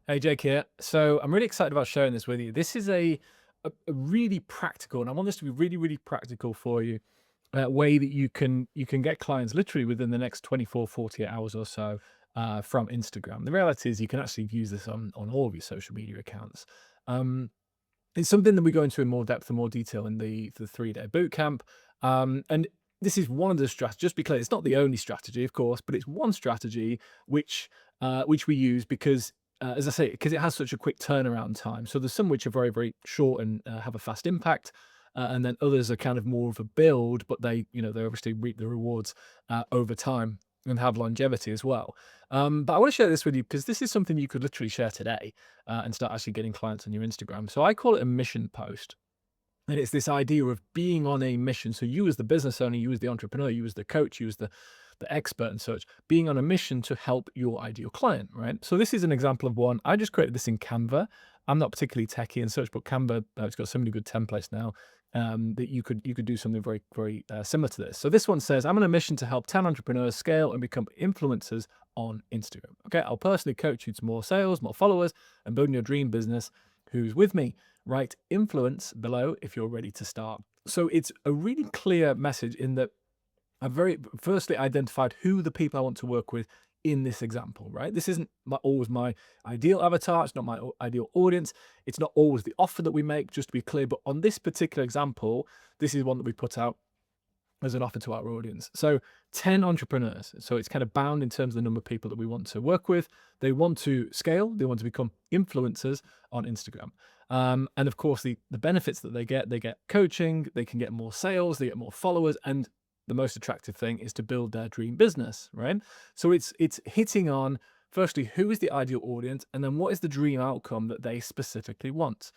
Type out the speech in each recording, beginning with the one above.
Hey, Jake here. So I'm really excited about sharing this with you. This is a really practical, and I want this to be really, really practical for you, way that you can get clients literally within the next 24, 48 hours or so from Instagram. The reality is you can actually use this on all of your social media accounts. Um, it's something that we go into in more depth and more detail in the 3-day boot camp. And this is one of the strategies. Just be clear, it's not the only strategy, of course, but it's one strategy which we use because, as I say, because it has such a quick turnaround time. So there's some which are very, very short and have a fast impact, and then others are kind of more of a build, but they obviously reap the rewards over time and have longevity as well. But I want to share this with you because this is something you could literally share today and start actually getting clients on your Instagram. So I call it a mission post. And it's this idea of being on a mission. So you as the business owner, you as the entrepreneur, you as the coach, you as the expert and such, being on a mission to help your ideal client, right? So this is an example of one. I just created this in Canva. I'm not particularly techie and such, but Canva, it's got so many good templates now that you could do something very, very similar to this. So this one says, I'm on a mission to help 10 entrepreneurs scale and become influencers on Instagram. Okay, I'll personally coach you to more sales, more followers, and building your dream business. Who's with me? Write influence below if you're ready to start. So it's a really clear message in that I've very firstly identified who the people I want to work with in this example, right? This isn't always my ideal avatar. It's not my ideal audience. It's not always the offer that we make, just to be clear. But on this particular example, this is one that we put out as an offer to our audience. So 10 entrepreneurs. So it's kind of bound in terms of the number of people that we want to work with. They want to scale. They want to become influencers on Instagram. And of course, the benefits that they get coaching, they can get more sales, they get more followers, and the most attractive thing is to build their dream business, right? So it's hitting on firstly who is the ideal audience, and then what is the dream outcome that they specifically want.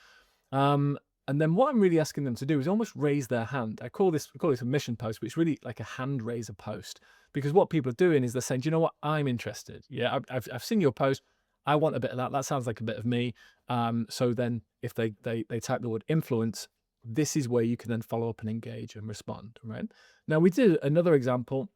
Um, and then what I'm really asking them to do is almost raise their hand. I call this a mission post, but it's really like a hand raiser post, because what people are doing is they're saying, do you know what, I'm interested. Yeah, I've seen your post. I want a bit of that. That sounds like a bit of me. So then if they type the word influence, this is where you can then follow up and engage and respond. Right now, we did another example.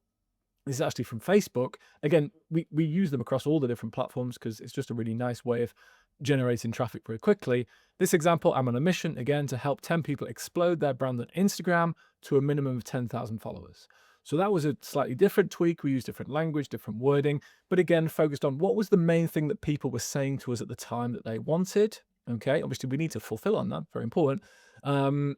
This is actually from Facebook. Again, we use them across all the different platforms because it's just a really nice way of generating traffic very quickly. This example, I'm on a mission again to help 10 people explode their brand on Instagram to a minimum of 10,000 followers. So that was a slightly different tweak. We used different language, different wording, but again, focused on what was the main thing that people were saying to us at the time that they wanted. Okay, obviously we need to fulfill on that, very important. Um,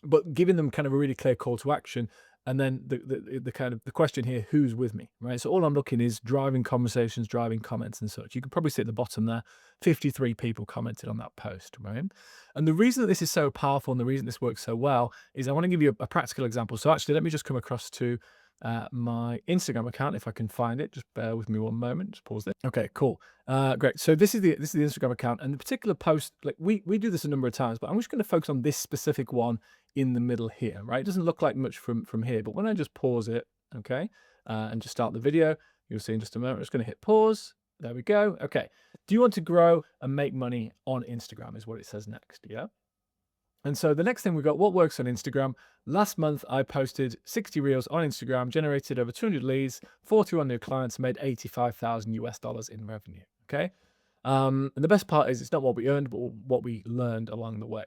but giving them kind of a really clear call to action. And then the kind of the question here, who's with me, right? So all I'm looking is driving conversations, driving comments and such. You can probably see at the bottom there, 53 people commented on that post, right? And the reason that this is so powerful and the reason this works so well is I want to give you a practical example. So actually, let me just come across to my Instagram account if I can find it. Just bear with me one moment. Just pause there. Okay, cool. Great. So this is the Instagram account, and the particular post, like we do this a number of times, but I'm just going to focus on this specific one in the middle here, right? It doesn't look like much from here, but when I just pause it, okay, and just start the video, you'll see in just a moment. I'm just going to hit pause. There we go. Okay. Do you want to grow and make money on Instagram? Is what it says next. Yeah. And so the next thing we got, what works on Instagram? Last month, I posted 60 reels on Instagram, generated over 200 leads, 41 new clients, made 85,000 US dollars in revenue. Okay. And the best part is it's not what we earned, but what we learned along the way.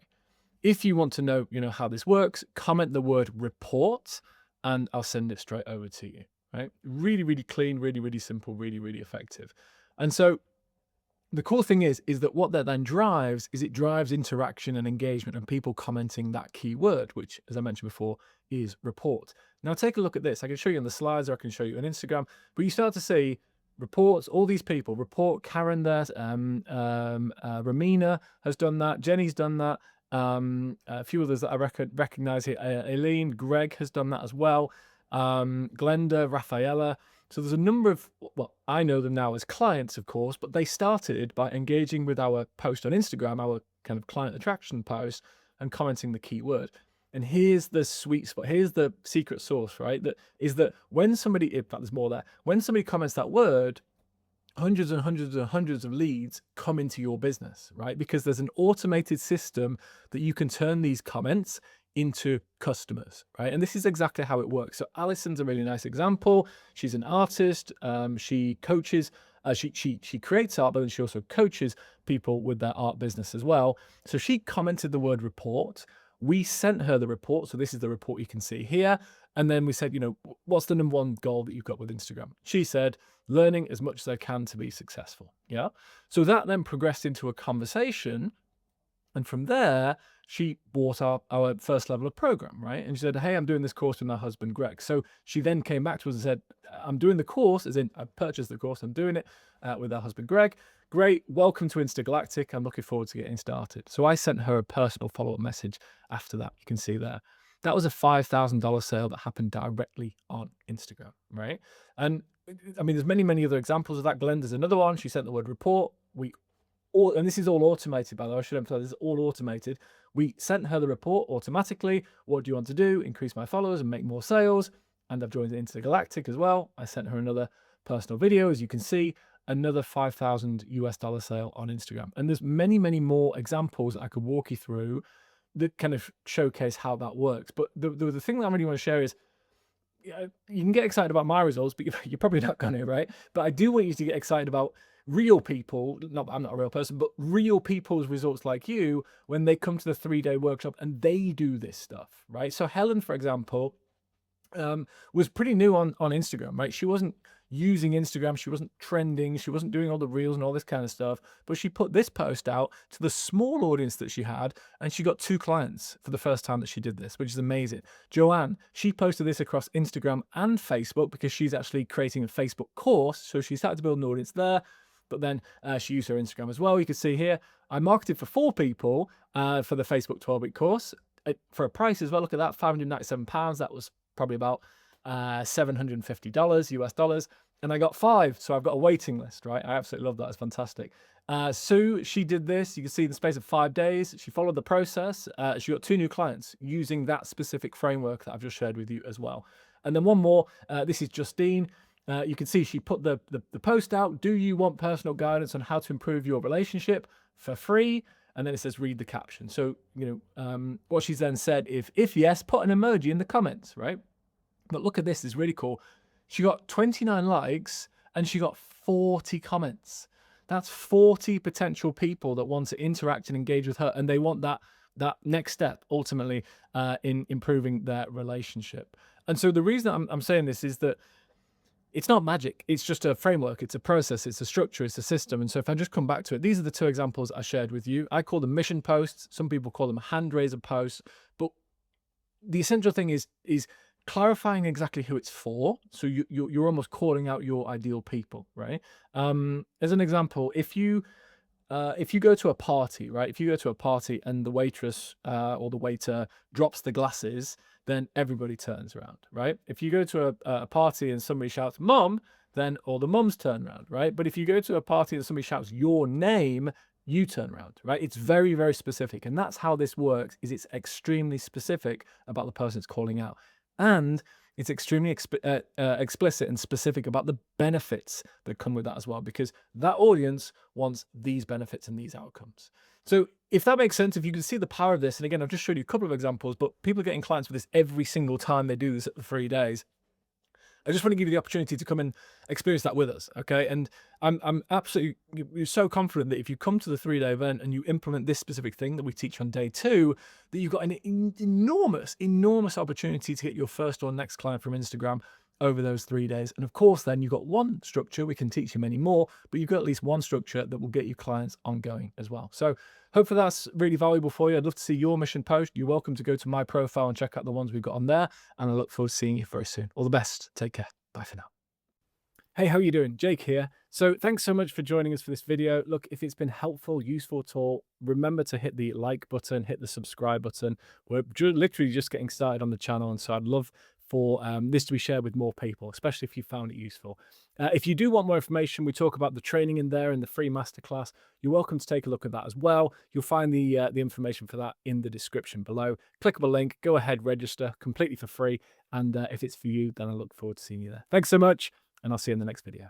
If you want to know, how this works, comment the word report and I'll send it straight over to you. Right. Really, really clean, really, really simple, really, really effective. And so the cool thing is that what that then drives is it drives interaction and engagement and people commenting that keyword, which, as I mentioned before, is report. Now, take a look at this. I can show you on the slides or I can show you on Instagram, but you start to see reports, all these people, report, Karen there, Ramina has done that, Jenny's done that, a few others that I recognize here, Eileen, Greg has done that as well, Glenda, Rafaela. So there's a number of, well, I know them now as clients, of course, but they started by engaging with our post on Instagram, our kind of client attraction post, and commenting the keyword. And here's the sweet spot. Here's the secret sauce, right? That is that when somebody, in fact, there's more there. When somebody comments that word, hundreds and hundreds and hundreds of leads come into your business, right? Because there's an automated system that you can turn these comments into customers, right? And this is exactly how it works. So Alison's a really nice example. She's an artist. She coaches She creates art, but then she also coaches people with their art business as well. So she commented the word report. We sent her the report. So this is the report you can see here. And then we said, you know, what's the number one goal that you've got with Instagram? She said, learning as much as I can to be successful. Yeah. So that then progressed into a conversation. And from there, she bought our first level of program, right? And she said, hey, I'm doing this course with my husband, Greg. So she then came back to us and said, I'm doing the course, as in I purchased the course, I'm doing it with our husband, Greg. Great. Welcome to Instagalactic. I'm looking forward to getting started. So I sent her a personal follow-up message after that. You can see there. That was a $5,000 sale that happened directly on Instagram, right? And I mean, there's many, many other examples of that. Glenn, there's another one. She sent the word report. And this is all automated, by the way. I should emphasize, this is all automated. We sent her the report automatically. What do you want to do? Increase my followers and make more sales. And I've joined Intergalactic as well. I sent her another personal video, as you can see, another $5,000 sale on Instagram. And there's many, many more examples I could walk you through that kind of showcase how that works. But the thing that I really want to share is, you can get excited about my results, but you're probably not going to, right? But I do want you to get excited about real people. Not, I'm not a real person, but real people's results like you when they come to the 3-day workshop and they do this stuff, right? So Helen, for example, was pretty new on Instagram, right? She wasn't using Instagram. She wasn't trending. She wasn't doing all the reels and all this kind of stuff. But she put this post out to the small audience that she had, and she got 2 clients for the first time that she did this, which is amazing. Joanne, she posted this across Instagram and Facebook because she's actually creating a Facebook course. So she started to build an audience there. But then she used her Instagram as well. You can see here, I marketed for 4 people for the Facebook 12-week course for a price as well. Look at that, £597. That was probably about $750 US dollars. And I got 5. So I've got a waiting list, right? I absolutely love that. It's fantastic. Sue, she did this. You can see in the space of 5 days, she followed the process. She got 2 new clients using that specific framework that I've just shared with you as well. And then one more, this is Justine. You can see she put the post out. Do you want personal guidance on how to improve your relationship for free? And then it says, read the caption. So, you know, what she's then said, if yes, put an emoji in the comments, right? But look at this, it's really cool. She got 29 likes and she got 40 comments. That's 40 potential people that want to interact and engage with her. And they want that next step, ultimately, in improving their relationship. And so the reason I'm saying this is that it's not magic. It's just a framework. It's a process. It's a structure. It's a system. And so if I just come back to it, these are the 2 examples I shared with you. I call them mission posts. Some people call them hand raiser posts. But the essential thing is clarifying exactly who it's for. So you're almost calling out your ideal people, right? As an example, if you go to a party, right? If you go to a party and the waitress or the waiter drops the glasses, then everybody turns around, right? If you go to a party and somebody shouts "Mom," then all the mums turn around, right? But if you go to a party and somebody shouts your name, you turn around, right? It's very, very specific. And that's how this works, is it's extremely specific about the person it's calling out. And it's extremely explicit and specific about the benefits that come with that as well, because that audience wants these benefits and these outcomes. So if that makes sense, if you can see the power of this, and again, I've just showed you a couple of examples, but people are getting clients with this every single time they do this at the 3 days. I just want to give you the opportunity to come and experience that with us, okay? And I'm absolutely you're so confident that if you come to the 3-day event and you implement this specific thing that we teach on day 2, that you've got an enormous opportunity to get your first or next client from Instagram over those 3 days. And of course, then you've got one structure. We can teach you many more, but you've got at least one structure that will get you clients ongoing as well. So hopefully that's really valuable for you. I'd love to see your mission post. You're welcome to go to my profile and check out the ones we've got on there. And I look forward to seeing you very soon. All the best. Take care. Bye for now. Hey, how are you doing? Jake here. So thanks so much for joining us for this video. Look, if it's been helpful, useful at all, remember to hit the like button, hit the subscribe button. We're literally just getting started on the channel. And so I'd love for this to be shared with more people, especially if you found it useful. If you do want more information, we talk about the training in there in the free masterclass. You're welcome to take a look at that as well. You'll find the information for that in the description below. Clickable link, go ahead, register completely for free. And if it's for you, then I look forward to seeing you there. Thanks so much, and I'll see you in the next video.